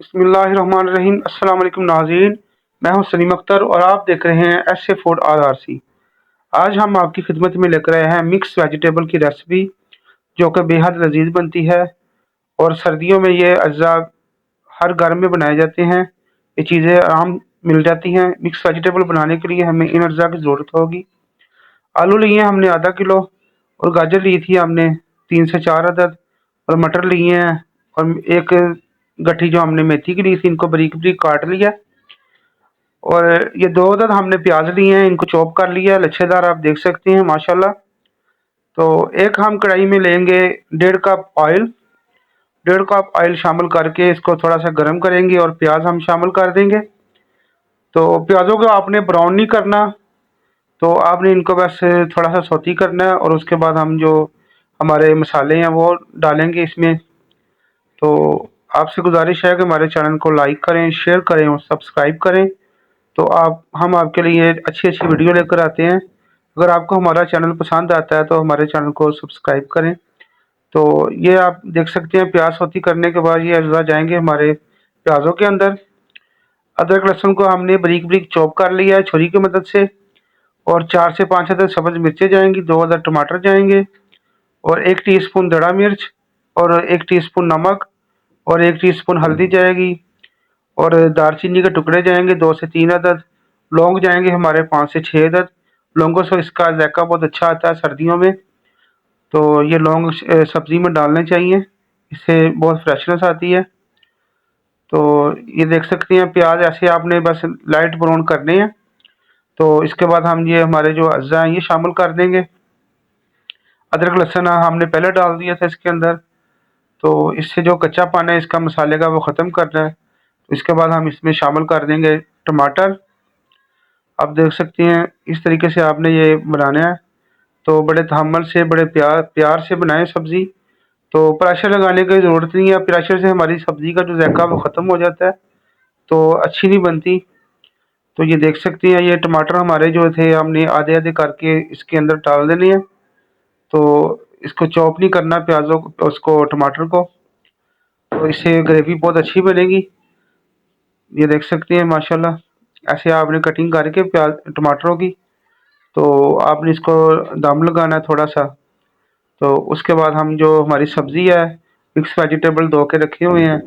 बिस्मिल्लाहिर्रहमानिर्रहीम। अस्सलाम वालेकुम नाज़रीन, मैं हूं सलीम अख्तर और आप देख रहे हैं ऐसे फूड RRC। आज हम आपकी खिदमत में लेकर आए हैं मिक्स वेजिटेबल की रेसिपी जो कि बेहद लजीज बनती है और सर्दियों में ये अज्जा हर घर में बनाए जाते हैं। ये चीज़ें आम मिल जाती हैं। मिक्स वेजिटेबल बनाने के लिए हमें इन अज्जा की ज़रूरत होगी। आलू लिए हैं हमने आधा किलो और गाजर ली थी हमने 3 से 4 अदद और मटर लिए हैं और एक गट्ठी जो हमने मेथी की ली थी, इनको बारीक बारीक काट लिया। और ये 2 अदद हमने प्याज लिए हैं, इनको चॉप कर लिया लच्छेदार, आप देख सकते हैं माशाल्लाह। तो एक हम कढ़ाई में लेंगे 1.5 कप ऑयल। 1.5 कप ऑयल शामिल करके इसको थोड़ा सा गर्म करेंगे और प्याज हम शामिल कर देंगे। तो प्याज़ों को आपने ब्राउन नहीं करना, तो आपने इनको बस थोड़ा सा सौती करना है और उसके बाद हम जो हमारे मसाले हैं वो डालेंगे इसमें। तो आपसे गुजारिश है कि हमारे चैनल को लाइक करें, शेयर करें और सब्सक्राइब करें। तो हम आपके लिए अच्छी अच्छी वीडियो लेकर आते हैं। अगर आपको हमारा चैनल पसंद आता है तो हमारे चैनल को सब्सक्राइब करें। तो ये आप देख सकते हैं प्याज सौती करने के बाद ये अज्जा जाएंगे हमारे प्याज़ों के अंदर। अदरक लहसुन को हमने बारीक बारीक चॉप कर लिया है छुरी की मदद से और 4 से 5 अदद सब्ज़ मिर्चें जाएंगी, 2 अदद टमाटर जाएंगे और 1 टीस्पून दड़ा मिर्च और 1 टीस्पून नमक और 1 टीस्पून हल्दी जाएगी और दालचीनी के टुकड़े जाएंगे 2 से 3 अदद। लौंग जाएंगे हमारे 5 से 6 अदद। लौंगों से इसका जायका बहुत अच्छा आता है सर्दियों में, तो ये लौंग सब्ज़ी में डालने चाहिए, इससे बहुत फ्रेशनेस आती है। तो ये देख सकते हैं प्याज ऐसे आपने बस लाइट ब्राउन करने हैं। तो इसके बाद हम ये हमारे जो अज्जा हैं ये शामिल कर देंगे। अदरक लहसुन हमने पहले डाल दिया था इसके अंदर, तो इससे जो कच्चापन है इसका मसाले का वो ख़त्म करना है। तो इसके बाद हम इसमें शामिल कर देंगे टमाटर। आप देख सकते हैं इस तरीके से आपने ये बनाना है। तो बड़े तहम्मुल से, बड़े प्यार प्यार से बनाएं सब्ज़ी। तो प्रेशर लगाने की ज़रूरत नहीं है, प्रेशर से हमारी सब्ज़ी का जो जायका वो ख़त्म हो जाता है, तो अच्छी नहीं बनती। तो ये देख सकते हैं ये टमाटर हमारे जो थे हमने आधे आधे करके इसके अंदर डाल देने हैं। तो इसको चॉप नहीं करना प्याज़ों को, उसको टमाटर को, तो इससे ग्रेवी बहुत अच्छी बनेगी। ये देख सकते हैं माशाल्लाह ऐसे आपने कटिंग करके प्याज टमाटरों की। तो आपने इसको दम लगाना है थोड़ा सा। तो उसके बाद हम जो हमारी सब्ज़ी है मिक्स वेजिटेबल धो के रखे हुए हैं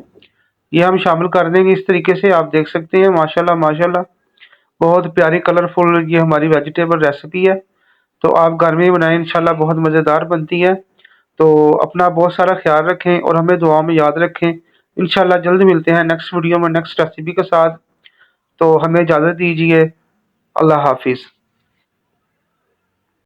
ये हम शामिल कर देंगे इस तरीके से। आप देख सकते हैं माशाल्लाह माशाल्लाह बहुत प्यारी कलरफुल ये हमारी वेजिटेबल रेसिपी है। तो आप घर में बनाएं, इंशाल्लाह बहुत मज़ेदार बनती है। तो अपना बहुत सारा ख्याल रखें और हमें दुआ में याद रखें। इंशाल्लाह जल्द मिलते हैं नेक्स्ट वीडियो में नेक्स्ट रेसिपी के साथ। तो हमें इजाज़त दीजिए। अल्लाह हाफिज़।